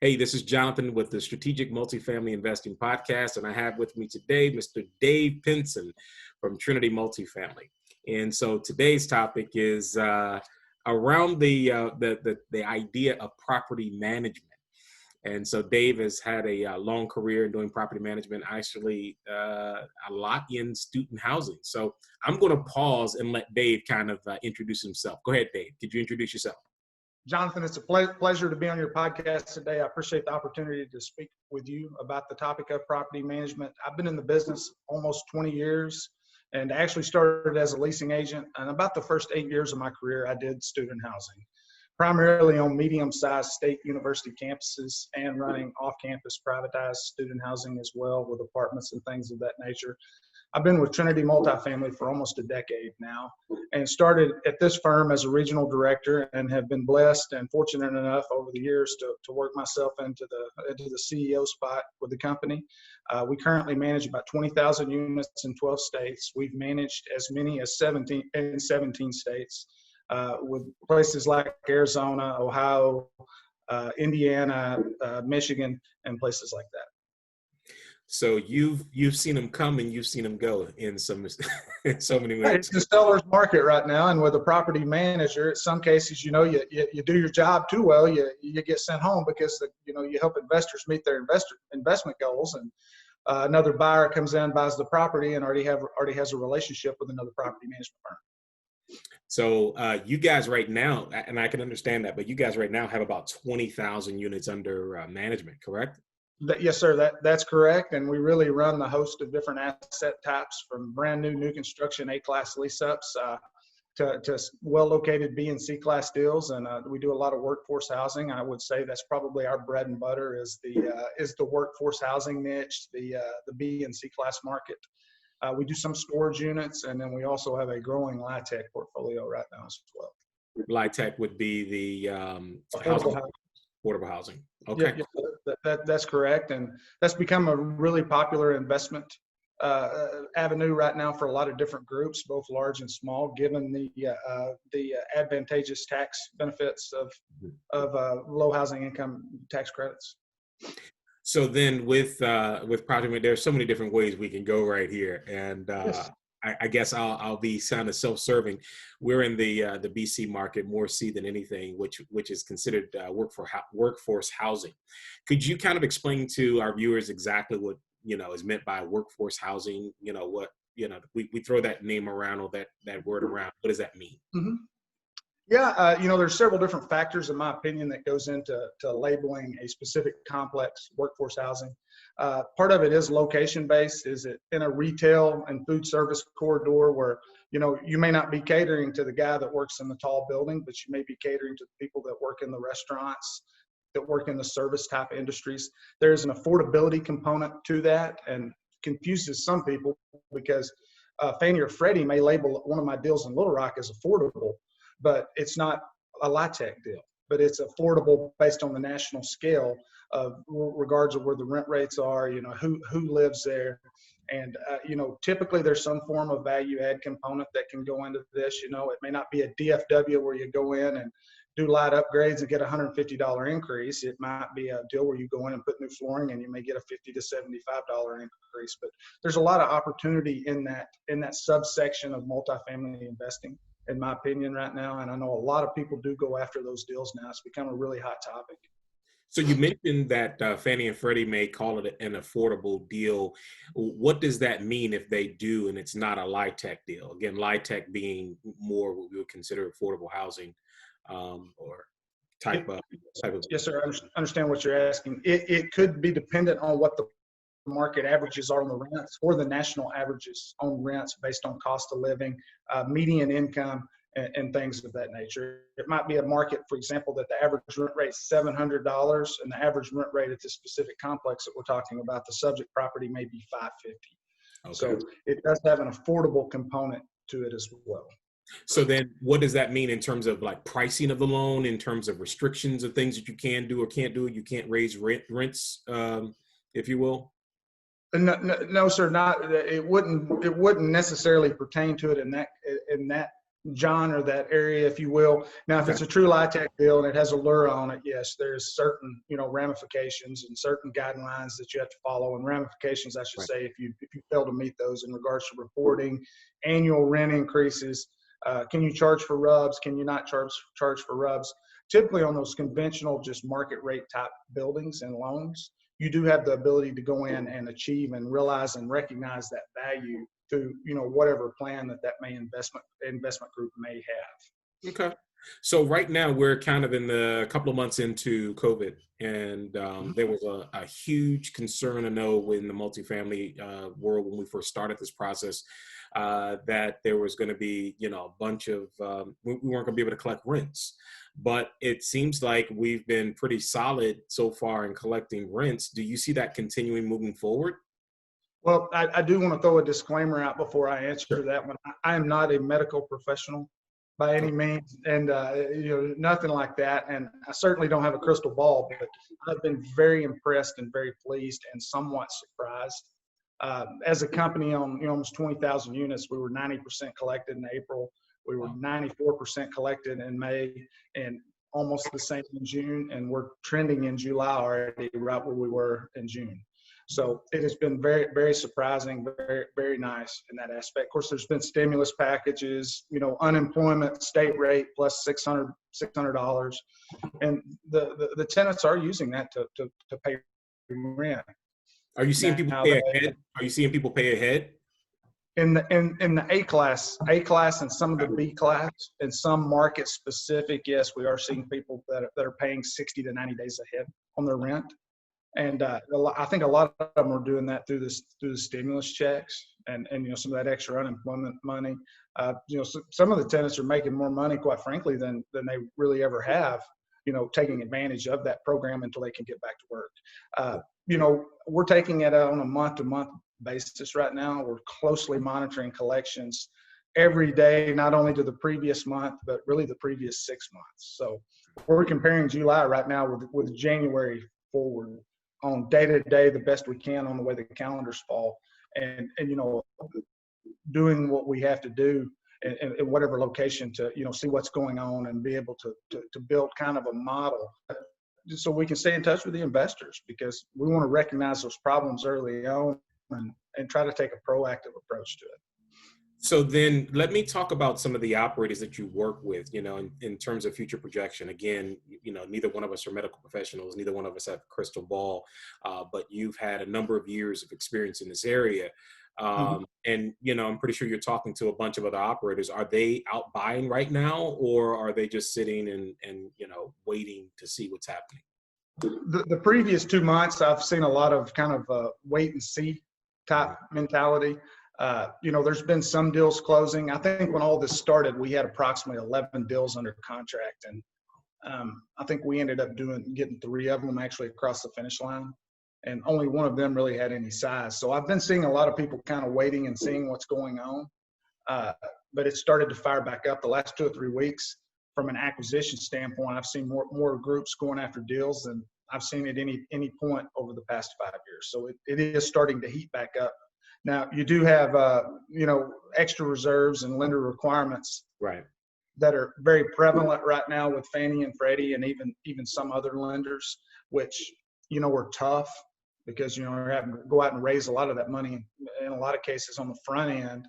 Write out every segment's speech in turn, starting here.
Hey, this is Jonathan with the Strategic Multifamily Investing Podcast, and I have with me today Mr. Dave Pinson from Trinity Multifamily. And so today's topic is around the idea of property management. And so Dave has had a long career in doing property management, actually a lot in student housing. So I'm going to pause and let Dave kind of introduce himself. Go ahead, Dave. Could you introduce yourself? Jonathan, it's a pleasure to be on your podcast today. I appreciate the opportunity to speak with you about the topic of property management. I've been in the business almost 20 years and actually started as a leasing agent. And about the first 8 years of my career, I did student housing, primarily on medium-sized state university campuses and running off-campus privatized student housing as well with apartments and things of that nature. I've been with Trinity Multifamily for almost a decade now and started at this firm as a regional director and have been blessed and fortunate enough over the years to work myself into the CEO spot with the company. We currently manage about 20,000 units in 12 states. We've managed as many as 17 states with places like Arizona, Ohio, Indiana, Michigan, and places like that. So you've seen them come and you've seen them go in so many ways. It's the seller's market right now, and with a property manager, in some cases, you do your job too well, you get sent home because you help investors meet their investment goals, and another buyer comes in, buys the property, and already has a relationship with another property management firm. So you guys right now, and I can understand that, but you guys right now have about 20,000 units under management, correct? Yes, sir. That's correct. And we really run the host of different asset types from brand new construction A-class lease-ups to well-located B and C-class deals. And we do a lot of workforce housing. I would say that's probably our bread and butter is the workforce housing niche, the B and C-class market. We do some storage units, and then we also have a growing LIHTC portfolio right now as well. LIHTC would be the affordable housing. Okay. Yeah, that's correct. And that's become a really popular investment avenue right now for a lot of different groups, both large and small, given the advantageous tax benefits of low housing income tax credits. So then with property, there's so many different ways we can go right here. And yes. I guess I'll be kind of self-serving. We're in the BC market, more C than anything, which is considered workforce housing. Could you kind of explain to our viewers exactly what is meant by workforce housing? We throw that name around or that word around. What does that mean? Mm-hmm. Yeah, there's several different factors, in my opinion, that goes into labeling a specific complex workforce housing. Part of it is location-based. Is it in a retail and food service corridor where, you may not be catering to the guy that works in the tall building, but you may be catering to the people that work in the restaurants, that work in the service type industries. There's an affordability component to that and confuses some people because Fannie or Freddie may label one of my deals in Little Rock as affordable, but it's not a LIHTC deal, but it's affordable based on the national scale of regards of where the rent rates are, who lives there. And, typically there's some form of value add component that can go into this. It may not be a DFW where you go in and do light upgrades and get a $150 increase. It might be a deal where you go in and put new flooring and you may get a $50 to $75 increase. But there's a lot of opportunity in that subsection of multifamily investing, in my opinion, right now. And I know a lot of people do go after those deals now. It's become a really hot topic. So you mentioned that Fannie and Freddie may call it an affordable deal. What does that mean if they do and it's not a LIHTC deal? Again, LIHTC being more what we would consider affordable housing or type of. Yes, sir. I understand what you're asking. It could be dependent on what the market averages are on the rents or the national averages on rents based on cost of living, median income, and things of that nature. It might be a market, for example, that the average rent rate is $700 and the average rent rate at this specific complex that we're talking about, the subject property may be $550. Okay. So it does have an affordable component to it as well. So then what does that mean in terms of like pricing of the loan, in terms of restrictions of things that you can do or can't do? You can't raise rents, if you will? No, sir, not. It wouldn't necessarily pertain to it in that genre, that area, if you will. Now, if Okay. it's a true LIHTC deal and it has a lure on it, yes, there's certain, ramifications and certain guidelines that you have to follow, and ramifications, I should Right. say, if you fail to meet those in regards to reporting, annual rent increases. Can you charge for rubs? Can you not charge for rubs? Typically on those conventional, just market rate type buildings and loans, you do have the ability to go in and achieve and realize and recognize that value through, whatever plan that investment group may have. Okay. So right now we're kind of in the couple of months into COVID, and there was a huge concern, I know, in the multifamily world when we first started this process, that there was going to be, a bunch of, we weren't going to be able to collect rents. But it seems like we've been pretty solid so far in collecting rents. Do you see that continuing moving forward? Well, I do want to throw a disclaimer out before I answer Sure. that one. I am not a medical professional by any means, and nothing like that. And I certainly don't have a crystal ball, but I've been very impressed and very pleased and somewhat surprised. As a company on almost 20,000 units, we were 90% collected in April. We were 94% collected in May, and almost the same in June. And we're trending in July already, right where we were in June. So it has been very, very surprising, very, very nice in that aspect. Of course, there's been stimulus packages, unemployment state rate plus $600, and the tenants are using that to pay rent. Are you seeing people pay ahead? Are you seeing people pay ahead? In the A class and some of the B class, and some market specific, yes, we are seeing people that are paying 60 to 90 days ahead on their rent. And I think a lot of them are doing that through the stimulus checks and some of that extra unemployment money. Some of the tenants are making more money, quite frankly, than they really ever have. Taking advantage of that program until they can get back to work. We're taking it on a month-to-month basis right now. We're closely monitoring collections every day, not only to the previous month, but really the previous 6 months. So we're comparing July right now with January forward on day-to-day the best we can on the way the calendars fall, and doing what we have to do in whatever location to see what's going on and be able to build kind of a model so we can stay in touch with the investors, because we want to recognize those problems early on and try to take a proactive approach to it. So then let me talk about some of the operators that you work with, in terms of future projection. Again, neither one of us are medical professionals, neither one of us have a crystal ball, but you've had a number of years of experience in this area. And, I'm pretty sure you're talking to a bunch of other operators. Are they out buying right now, or are they just sitting and waiting to see what's happening? The previous 2 months, I've seen a lot of kind of wait and see type mentality. There's been some deals closing. I think when all this started, we had approximately 11 deals under contract, and I think we ended up getting 3 of them actually across the finish line, and only one of them really had any size. So I've been seeing a lot of people kind of waiting and seeing what's going on, but it started to fire back up the last 2 or 3 weeks. From an acquisition standpoint, I've seen more groups going after deals than I've seen at any point over the past 5 years. So it is starting to heat back up. Now, you do have, extra reserves and lender requirements, Right, that are very prevalent right now with Fannie and Freddie and even some other lenders, which, are tough because, you're having to go out and raise a lot of that money in a lot of cases on the front end,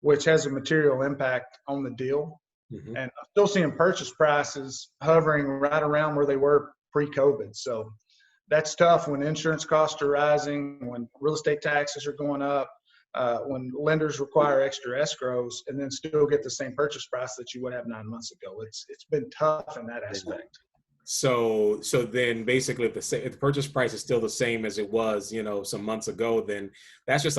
which has a material impact on the deal. And I'm still seeing purchase prices hovering right around where they were pre-COVID. So that's tough when insurance costs are rising, when real estate taxes are going up, when lenders require extra escrows, and then still get the same purchase price that you would have 9 months ago. It's been tough in that aspect. So then basically if the purchase price is still the same as it was, some months ago, then that's just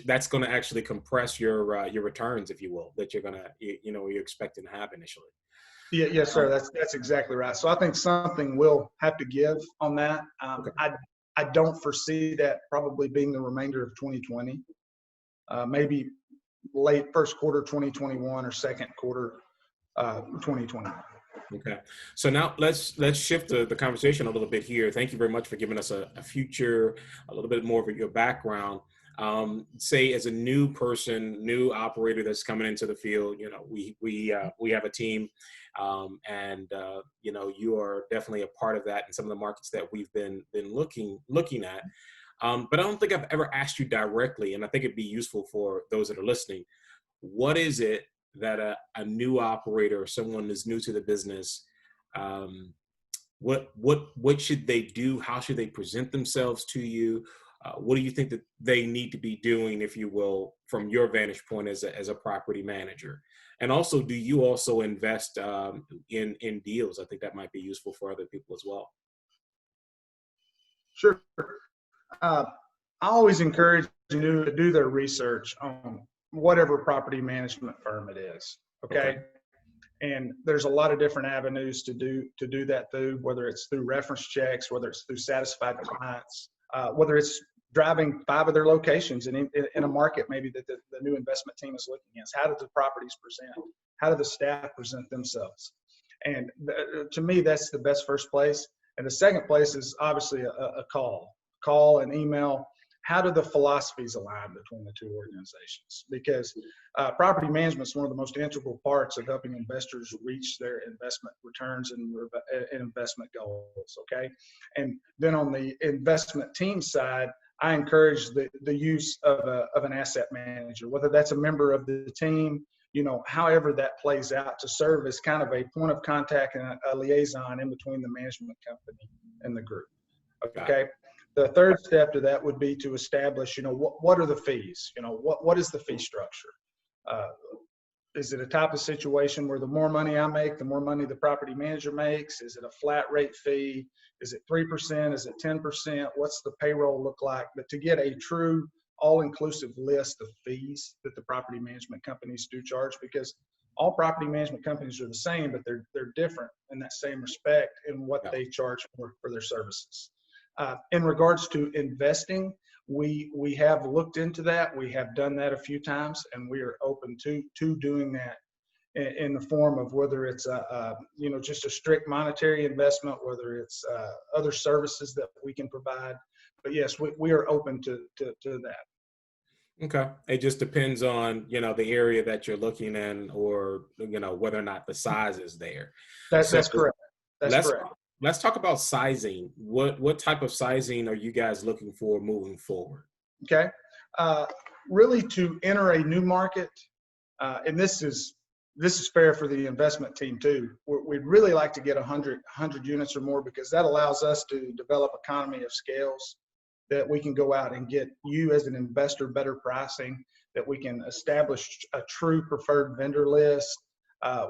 that's going to actually compress your returns, if you will, that you're expecting to have initially. Yeah, yes, sir. That's exactly right. So I think something will have to give on that. Okay. I don't foresee that probably being the remainder of 2020. Maybe late first quarter 2021 or second quarter 2021. Okay. So now let's shift the conversation a little bit here. Thank you very much for giving us a little bit more of your background. say as a new person, new operator that's coming into the field, we have a team, and you are definitely a part of that in some of the markets that we've been looking at. But I don't think I've ever asked you directly, and I think it'd be useful for those that are listening. What is it that a new operator or someone who's new to the business, what should they do? How should they present themselves to you? What do you think that they need to be doing, if you will, from your vantage point as a property manager? And also, do you also invest in deals? I think that might be useful for other people as well. Sure. I always encourage you to do their research on whatever property management firm it is. Okay. And there's a lot of different avenues to do that through, whether it's through reference checks, whether it's through satisfied clients, whether it's driving 5 of their locations in a market maybe that the new investment team is looking at. How do the properties present? How do the staff present themselves? And to me, that's the best first place. And the second place is obviously a call and email. How do the philosophies align between the two organizations? Because property management is one of the most integral parts of helping investors reach their investment returns and investment goals, okay? And then on the investment team side, I encourage the use of an asset manager, whether that's a member of the team, however that plays out, to serve as kind of a point of contact and a liaison in between the management company and the group, okay? The third step to that would be to establish, what are the fees? What is the fee structure? Is it a type of situation where the more money I make, the more money the property manager makes? Is it a flat rate fee? Is it 3%? Is it 10%? What's the payroll look like? But to get a true all-inclusive list of fees that the property management companies do charge, because all property management companies are the same, but they're different in that same respect in what they charge for their services. In regards to investing, we have looked into that. We have done that a few times, and we are open to doing that in the form of whether it's just a strict monetary investment, whether it's other services that we can provide. But yes, we are open to that. Okay. It just depends on, the area that you're looking in, or, whether or not the size is there. That's correct. That's correct. Let's talk about sizing. What type of sizing are you guys looking for moving forward? Okay. Really, to enter a new market, and this is fair for the investment team too. We'd really like to get 100 units or more, because that allows us to develop economy of scales, that we can go out and get you as an investor better pricing, that we can establish a true preferred vendor list.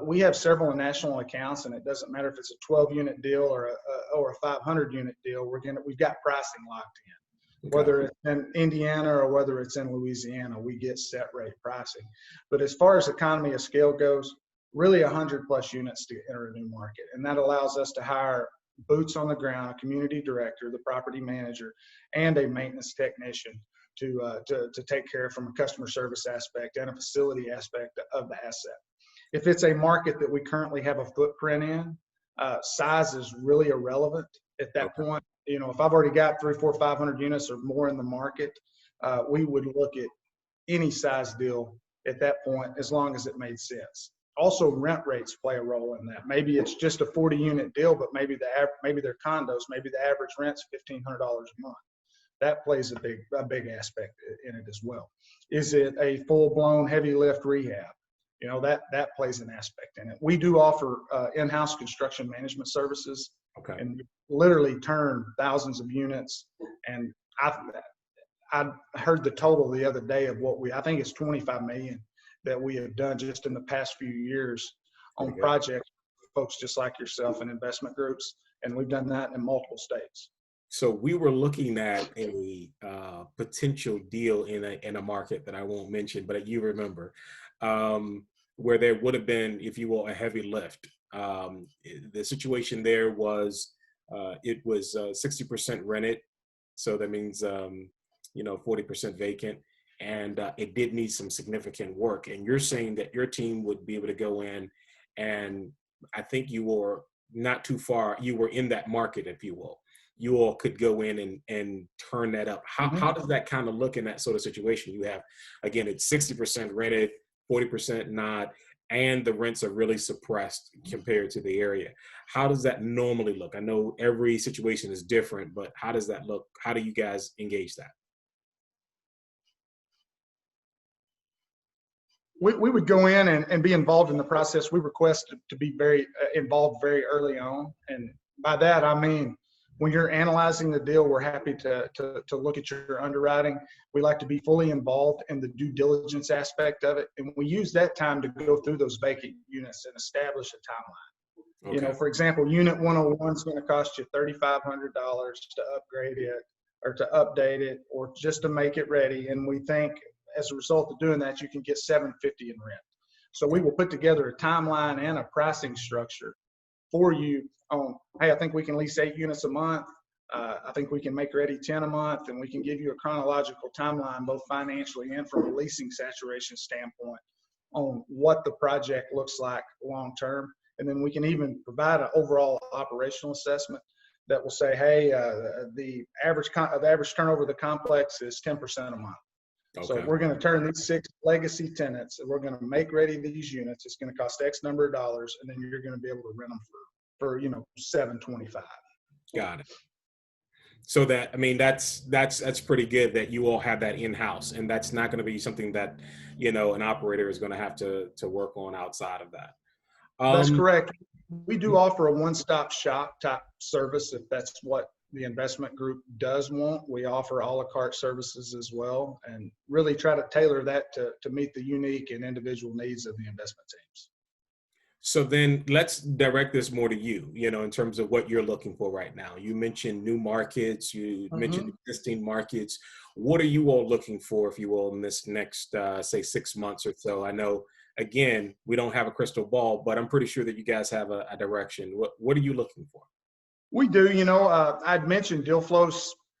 We have several national accounts, and it doesn't matter if it's a 12-unit deal or a 500-unit deal. We've got pricing locked in. Okay. Whether it's in Indiana or whether it's in Louisiana, we get set rate pricing. But as far as economy of scale goes, really 100+ units to enter a new market, and that allows us to hire boots on the ground, a community director, the property manager, and a maintenance technician to take care of from a customer service aspect and a facility aspect of the asset. If it's a market that we currently have a footprint in, size is really irrelevant at that point. If I've already got 300, 400, 500 units or more in the market, we would look at any size deal at that point, as long as it made sense. Also, rent rates play a role in that. Maybe it's just a 40-unit deal, but maybe they're condos. Maybe the average rent's $1,500 a month. That plays a big aspect in it as well. Is it a full-blown heavy lift rehab? That plays an aspect in it. We do offer in-house construction management services, and literally turn thousands of units. And I heard the total the other day of I think it's 25 million that we have done just in the past few years on projects, folks just like yourself and investment groups, and we've done that in multiple states. So we were looking at a potential deal in a market that I won't mention, but you remember, where there would have been, if you will, a heavy lift. The situation there was it was 60% rented, so that means 40% vacant, and it did need some significant work. And you're saying that your team would be able to go in, and I think you were not too far. You were in that market, if you will. you all could go in and turn that up. Mm-hmm. How does that kind of look in that sort of situation? You have, again, it's 60% rented, 40% not, and the rents are really suppressed compared to the area. How does that normally look? I know every situation is different, but how does that look? How do you guys engage that? We would go in and be involved in the process. We request to be very involved very early on. And by that, I mean, when you're analyzing the deal, we're happy to look at your underwriting. We like to be fully involved in the due diligence aspect of it. And we use that time to go through those vacant units and establish a timeline. Okay. You know, for example, unit 101 is going to cost you $3,500 to upgrade it or to update it or just to make it ready. And we think as a result of doing that, you can get $750 in rent. So we will put together a timeline and a pricing structure for you on, hey, I think we can lease 8 units a month. I think we can make ready 10 a month, and we can give you a chronological timeline, both financially and from a leasing saturation standpoint, on what the project looks like long term. And then we can even provide an overall operational assessment that will say, hey, the average turnover of the complex is 10% a month. Okay. So we're going to turn these 6 legacy tenants, and we're going to make ready these units. It's going to cost X number of dollars, and then you're going to be able to rent them for $725. Got it. So that, I mean, that's pretty good that you all have that in-house, and that's not going to be something that, an operator is going to have to work on outside of that. That's correct. We do offer a one-stop shop type service if that's what the investment group does want. We offer a la carte services as well, and really try to tailor that to meet the unique and individual needs of the investment teams. So then let's direct this more to you, in terms of what you're looking for right now. You mentioned new markets, you mentioned existing markets. What are you all looking for, if you will, in this next, say, 6 months or so? I know, again, we don't have a crystal ball, but I'm pretty sure that you guys have a direction. What are you looking for? We do. I'd mentioned deal flow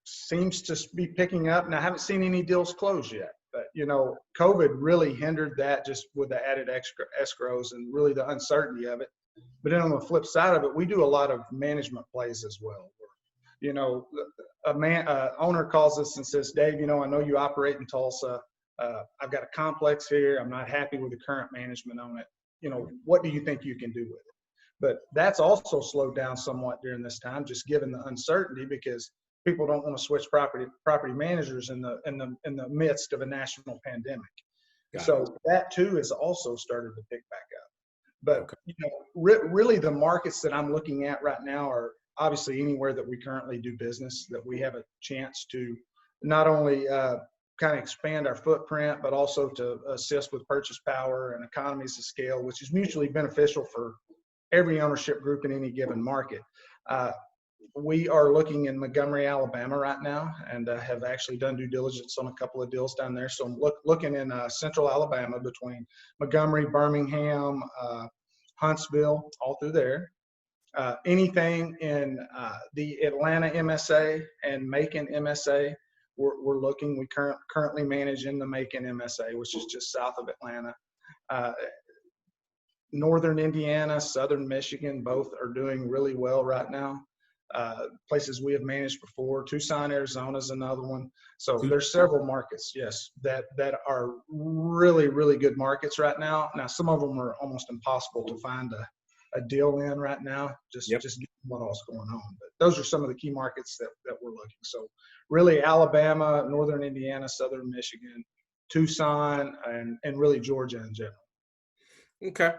seems to be picking up, and I haven't seen any deals close yet. But, COVID really hindered that just with the added extra escrows and really the uncertainty of it. But then on the flip side of it, we do a lot of management plays as well. Owner calls us and says, Dave, I know you operate in Tulsa. I've got a complex here. I'm not happy with the current management on it. What do you think you can do with it? But that's also slowed down somewhat during this time, just given the uncertainty, because people don't want to switch property managers in the midst of a national pandemic. So that too has also started to pick back up. But really the markets that I'm looking at right now are obviously anywhere that we currently do business, that we have a chance to not only kind of expand our footprint, but also to assist with purchase power and economies of scale, which is mutually beneficial for every ownership group in any given market. We are looking in Montgomery, Alabama right now, and have actually done due diligence on a couple of deals down there. So I'm looking in central Alabama between Montgomery, Birmingham, Huntsville, all through there. Anything in the Atlanta MSA and Macon MSA, we're looking. We currently manage in the Macon MSA, which is just south of Atlanta. Northern Indiana, Southern Michigan, both are doing really well right now. Places we have managed before. Tucson, Arizona is another one. So there's several markets, yes, that are really, really good markets right now. Now, some of them are almost impossible to find a deal in right now, just given what else going on. But those are some of the key markets that we're looking. So really Alabama, Northern Indiana, Southern Michigan, Tucson, and really Georgia in general. Okay.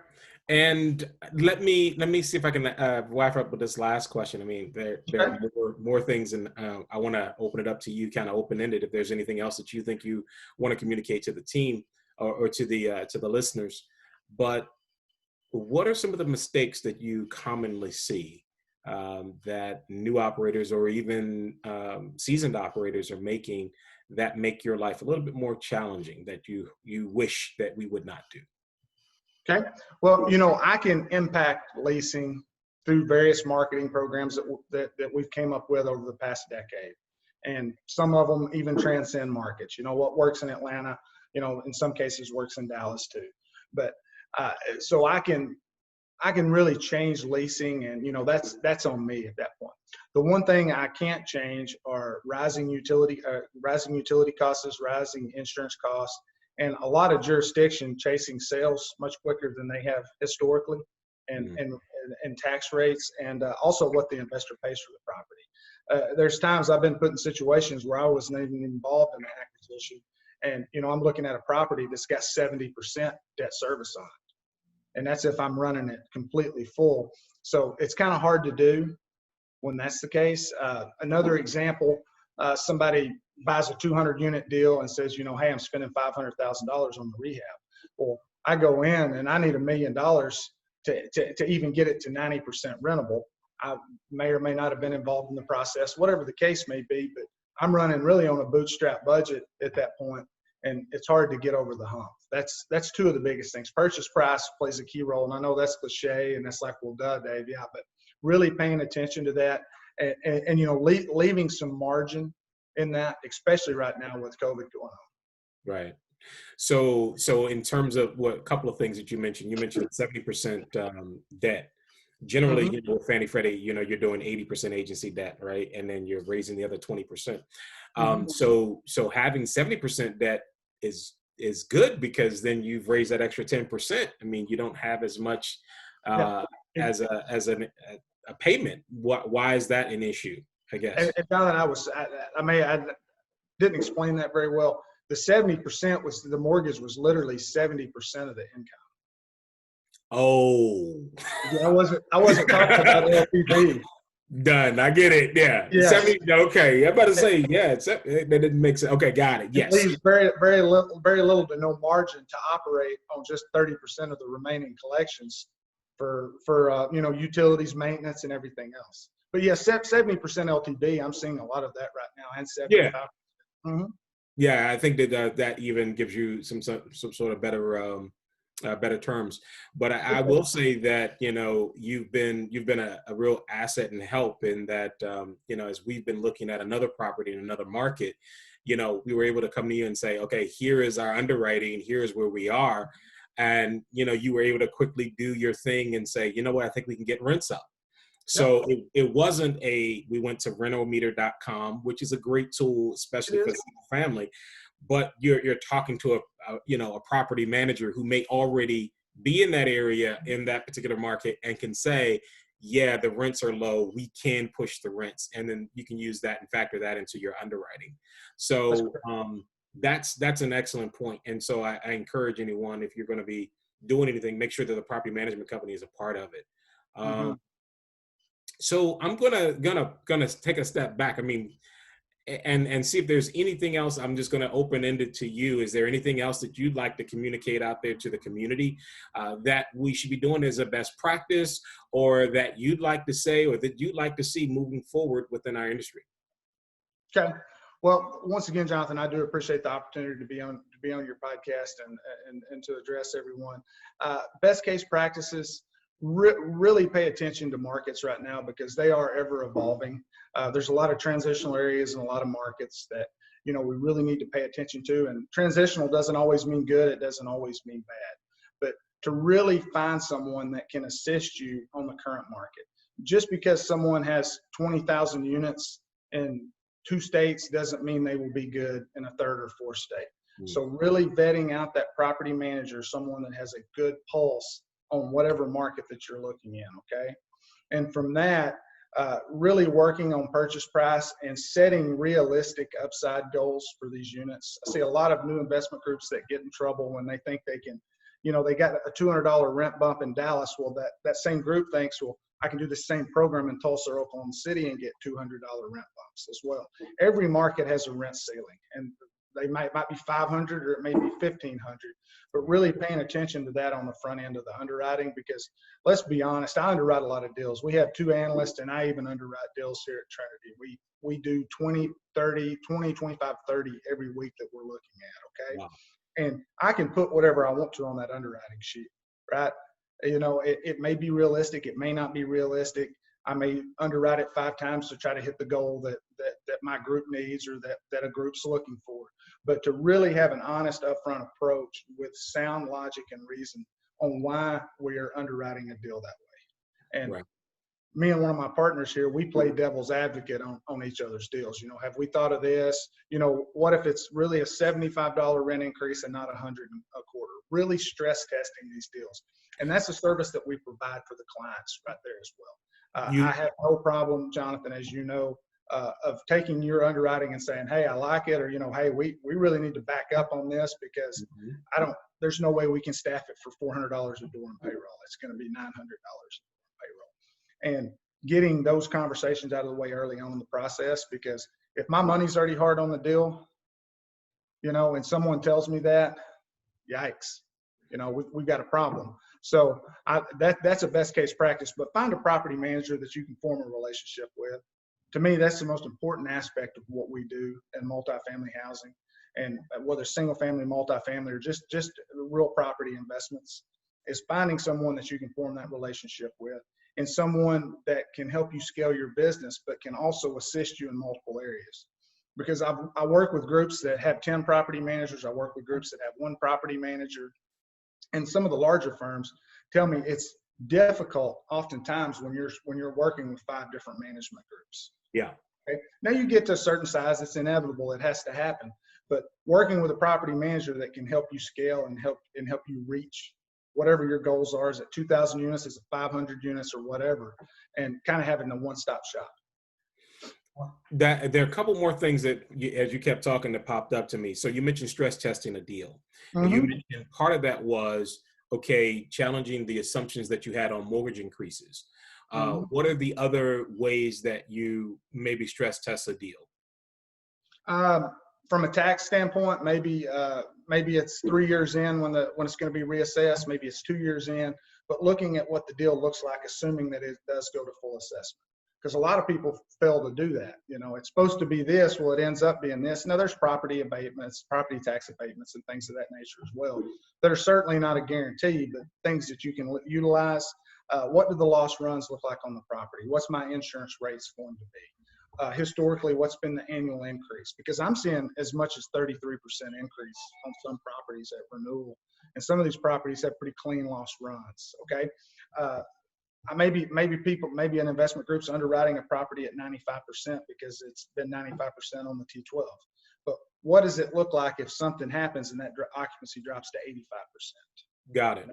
And let me see if I can wrap up with this last question. I mean, there are more things, and I want to open it up to you, kind of open-ended. If there's anything else that you think you want to communicate to the team or to the listeners, but what are some of the mistakes that you commonly see that new operators or even seasoned operators are making that make your life a little bit more challenging, that you wish that we would not do? Okay. Well, I can impact leasing through various marketing programs that we've came up with over the past decade. And some of them even transcend markets. What works in Atlanta, in some cases works in Dallas too. But so I can really change leasing, and that's on me at that point. The one thing I can't change are rising utility costs, rising insurance costs, and a lot of jurisdiction chasing sales much quicker than they have historically, and Mhm. and tax rates, and also what the investor pays for the property. There's times I've been put in situations where I wasn't even involved in the acquisition, and I'm looking at a property that's got 70% debt service on it, and that's if I'm running it completely full. So it's kind of hard to do when that's the case. Another example, somebody buys a 200 unit deal and says, hey, I'm spending $500,000 on the rehab. Well, I go in and I need $1 million to even get it to 90% rentable. I may or may not have been involved in the process, whatever the case may be, but I'm running really on a bootstrap budget at that point, and it's hard to get over the hump. That's two of the biggest things. Purchase price plays a key role, and I know that's cliche, and that's like, well, duh, Dave, yeah, but really paying attention to that, and leaving some margin in that, especially right now with COVID going on. Right. So in terms of a couple of things that you mentioned 70% debt. Generally, Mm-hmm. with Fannie Freddie, you're doing 80% agency debt, right? And then you're raising the other 20%. Mm-hmm. So having 70% debt is good, because then you've raised that extra 10%. I mean, you don't have as much Yeah. as a payment. Why is that an issue, I guess? And now that I didn't explain that very well. The 70% was the mortgage was literally 70% of the income. Oh, Yeah, I wasn't talking about LTV. done. I get it. Yeah. Yes. 70. Okay. I'm about to say, yeah, that didn't make sense. Okay. Got it. It Yes. leaves very little to no margin to operate on just 30% of the remaining collections for utilities, maintenance, and everything else. But yes, 70% LTV. I'm seeing a lot of that right now, and 75%. Yeah. Mm-hmm. Yeah. I think that that even gives you some sort of better terms. But I will say that, you've been a real asset and help in that, as we've been looking at another property in another market, we were able to come to you and say, okay, here is our underwriting, here's where we are. And, you were able to quickly do your thing and say, you know what, I think we can get rents up. Yep. So it wasn't we went to rentalmeter.com, which is a great tool, especially for the family, but you're talking to a property manager who may already be in that area, in that particular market, and can say, yeah, the rents are low, we can push the rents, and then you can use that and factor that into your underwriting. So that's an excellent point. And so I encourage anyone, if you're going to be doing anything, make sure that the property management company is a part of it. Mm-hmm. So I'm gonna take a step back. I mean, and see if there's anything else. I'm just gonna open ended to you. Is there anything else that you'd like to communicate out there to the community that we should be doing as a best practice, or that you'd like to say, or that you'd like to see moving forward within our industry? Okay. Well, once again, Jonathan, I do appreciate the opportunity to be on your podcast and to address everyone. Best case practices. Really pay attention to markets right now, because they are ever evolving. There's a lot of transitional areas and a lot of markets that we really need to pay attention to. And transitional doesn't always mean good. It doesn't always mean bad. But to really find someone that can assist you on the current market. Just because someone has 20,000 units in 2 states doesn't mean they will be good in a 3rd or 4th state. So really vetting out that property manager, someone that has a good pulse on whatever market that you're looking in, okay? And from that, really working on purchase price and setting realistic upside goals for these units. I see a lot of new investment groups that get in trouble when they think they can, they got a $200 rent bump in Dallas. Well, that same group thinks, well, I can do the same program in Tulsa or Oklahoma City and get $200 rent bumps as well. Every market has a rent ceiling, and they might be 500 or it may be 1,500, but really paying attention to that on the front end of the underwriting, because let's be honest, I underwrite a lot of deals. We have 2 analysts, and I even underwrite deals here at Trinity. We do 20, 25, 30 every week that we're looking at, okay? Wow. And I can put whatever I want to on that underwriting sheet, right? It may be realistic, it may not be realistic. I may underwrite it 5 times to try to hit the goal that my group needs, or that a group's looking for. But to really have an honest, upfront approach with sound logic and reason on why we are underwriting a deal that way. And me and one of my partners here, we play devil's advocate on each other's deals. Have we thought of this? What if it's really a $75 rent increase and not $100 a quarter? Really stress testing these deals. And that's a service that we provide for the clients right there as well. I have no problem, Jonathan, as you know, of taking your underwriting and saying, hey, I like it, or, hey, we really need to back up on this because there's no way we can staff it for $400 a door in payroll. It's going to be $900 in payroll. And getting those conversations out of the way early on in the process, because if my money's already hard on the deal, and someone tells me that, yikes, we've got a problem. So that's a best case practice, but find a property manager that you can form a relationship with. To me, that's the most important aspect of what we do in multifamily housing, and whether single family, multifamily, or just real property investments, is finding someone that you can form that relationship with, and someone that can help you scale your business, but can also assist you in multiple areas. Because I work with groups that have 10 property managers. I work with groups that have 1 property manager. And some of the larger firms tell me it's difficult oftentimes when you're working with 5 different management groups. Yeah. Okay? Now you get to a certain size, it's inevitable, it has to happen. But working with a property manager that can help you scale and help you reach whatever your goals are, is it 2,000 units, is it 500 units, or whatever, and kind of having a one-stop shop. There are a couple more things that, as you kept talking, that popped up to me. So you mentioned stress testing a deal. And you mentioned part of that was, challenging the assumptions that you had on mortgage increases. What are the other ways that you maybe stress test a deal? From a tax standpoint, maybe it's 3 years in when it's going to be reassessed. Maybe it's 2 years in, but looking at what the deal looks like, assuming that it does go to full assessment. Because a lot of people fail to do that. It's supposed to be this, well, it ends up being this. Now, there's property abatements, property tax abatements, and things of that nature as well. That are certainly not a guarantee, but things that you can utilize. What do the loss runs look like on the property? What's my insurance rates going to be? Historically, what's been the annual increase? Because I'm seeing as much as 33% increase on some properties at renewal. And some of these properties have pretty clean loss runs, okay? Maybe an investment group's underwriting a property at 95% because it's been 95% on the T12. But what does it look like if something happens and that occupancy drops to 85%? Got it.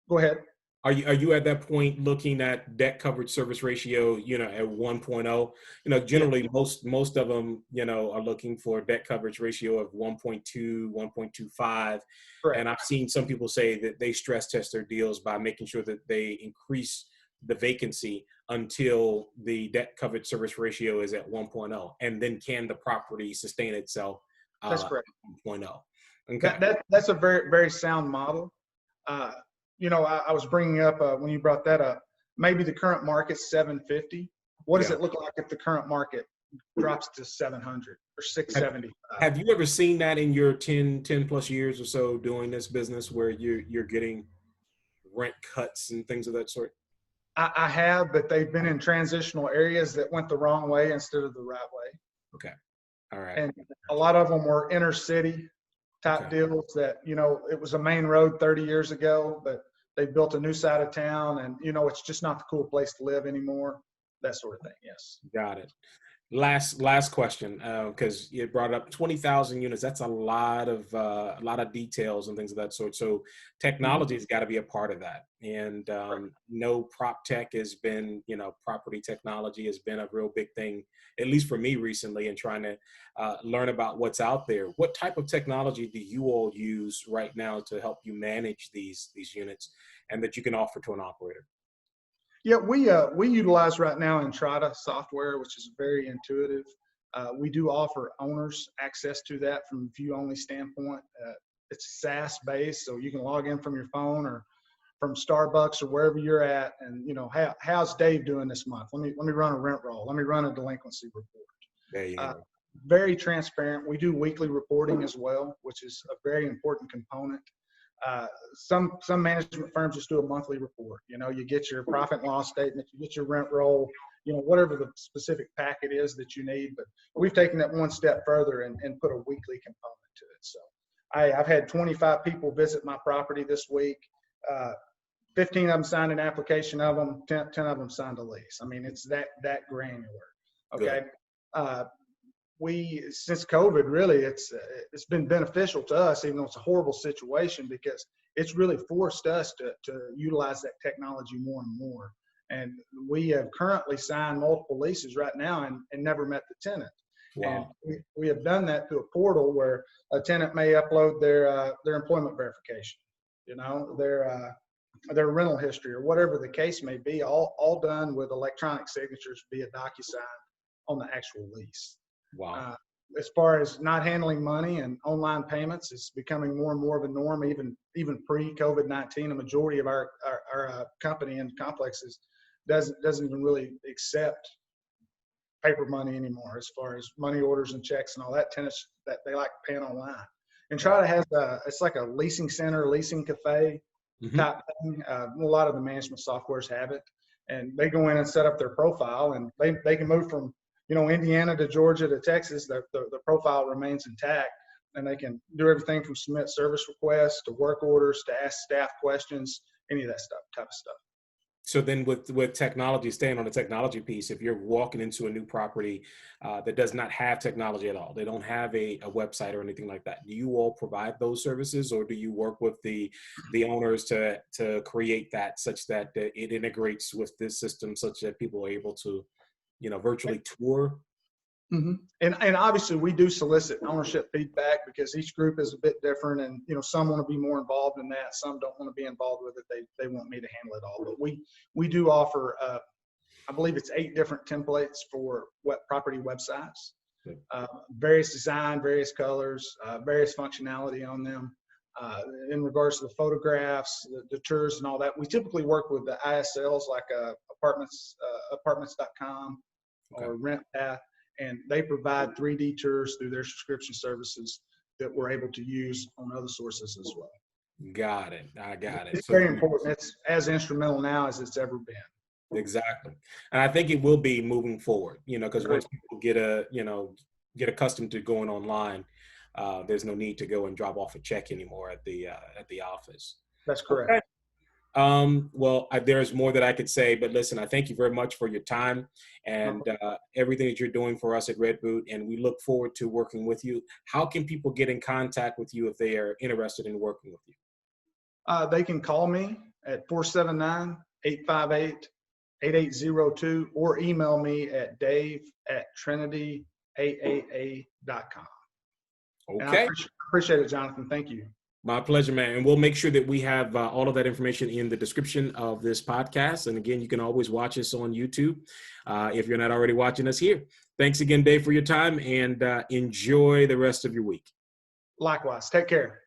Go ahead. Are you at that point looking at debt coverage service ratio, at 1.0? Generally most of them, are looking for a debt coverage ratio of 1.2, 1.25. Correct. And I've seen some people say that they stress test their deals by making sure that they increase the vacancy until the debt coverage service ratio is at 1.0. And then can the property sustain itself? That's correct. 1.0. Okay. That's a very, very sound model. I was bringing up when you brought that up, maybe the current market's 750. What does it look like if the current market drops to 700 or 670? Have you ever seen that in your 10 plus years or so doing this business where you're getting rent cuts and things of that sort? I have, but they've been in transitional areas that went the wrong way instead of the right way. Okay. All right. And a lot of them were inner city type deals that, it was a main road 30 years ago, but they built a new side of town and, it's just not the cool place to live anymore. That sort of thing. Yes. Got it. Last question, because you brought up 20,000 units. That's a lot of details and things of that sort. So technology has got to be a part of that. And no prop tech has been, property technology has been a real big thing, at least for me recently, in trying to learn about what's out there. What type of technology do you all use right now to help you manage these units and that you can offer to an operator? Yeah, we utilize right now Entrata software, which is very intuitive. We do offer owners access to that from a view-only standpoint. It's SaaS based, so you can log in from your phone or from Starbucks or wherever you're at, and how's Dave doing this month? Let me run a rent roll. Let me run a delinquency report. There you go. Very transparent. We do weekly reporting as well, which is a very important component. Some management firms just do a monthly report. You get your profit and loss statement, you get your rent roll, whatever the specific packet is that you need. But we've taken that one step further and put a weekly component to it. So I've had 25 people visit my property this week. 15 of them signed an application of them, 10 of them signed a lease. I mean, it's that granular. Okay. Since COVID, really, it's been beneficial to us, even though it's a horrible situation, because it's really forced us to utilize that technology more and more. And we have currently signed multiple leases right now and never met the tenant. Wow. And we have done that through a portal where a tenant may upload their employment verification, their rental history, or whatever the case may be, all done with electronic signatures via DocuSign on the actual lease. Wow. As far as not handling money and online payments, it's becoming more and more of a norm. Even pre-COVID-19, a majority of our company and complexes doesn't even really accept paper money anymore, as far as money orders and checks and all that. Tenants that they like paying online, and try to have it's like a leasing center, leasing cafe type thing. A lot of the management softwares have it, and they go in and set up their profile, and they can move from Indiana to Georgia to Texas. The profile remains intact, and they can do everything from submit service requests to work orders to ask staff questions, any of that type of stuff. So then with technology, staying on the technology piece, if you're walking into a new property that does not have technology at all, they don't have a website or anything like that, do you all provide those services, or do you work with the owners to create that such that it integrates with this system such that people are able to, virtually tour? Mm-hmm. And obviously we do solicit ownership feedback, because each group is a bit different, and some want to be more involved in that, some don't want to be involved with it. They want me to handle it all. But we do offer I believe it's 8 different templates for property websites, various design, various colors, various functionality on them. In regards to the photographs, the tours and all that, we typically work with the ISLs like apartments.com or RentPath. And they provide 3D tours through their subscription services that we're able to use on other sources as well. Got it. I got it. It's very important. It's as instrumental now as it's ever been. Exactly. And I think it will be moving forward, because once people get accustomed to going online, there's no need to go and drop off a check anymore at the office. That's correct. Okay. Well, there's more that I could say, but listen, I thank you very much for your time and everything that you're doing for us at Red Boot, and we look forward to working with you. How can people get in contact with you if they are interested in working with you? They can call me at 479-858-8802 or email me at dave@trinityAAA.com. Okay. I appreciate it, Jonathan. Thank you. My pleasure, man. And we'll make sure that we have all of that information in the description of this podcast. And again, you can always watch us on YouTube if you're not already watching us here. Thanks again, Dave, for your time, and enjoy the rest of your week. Likewise. Take care.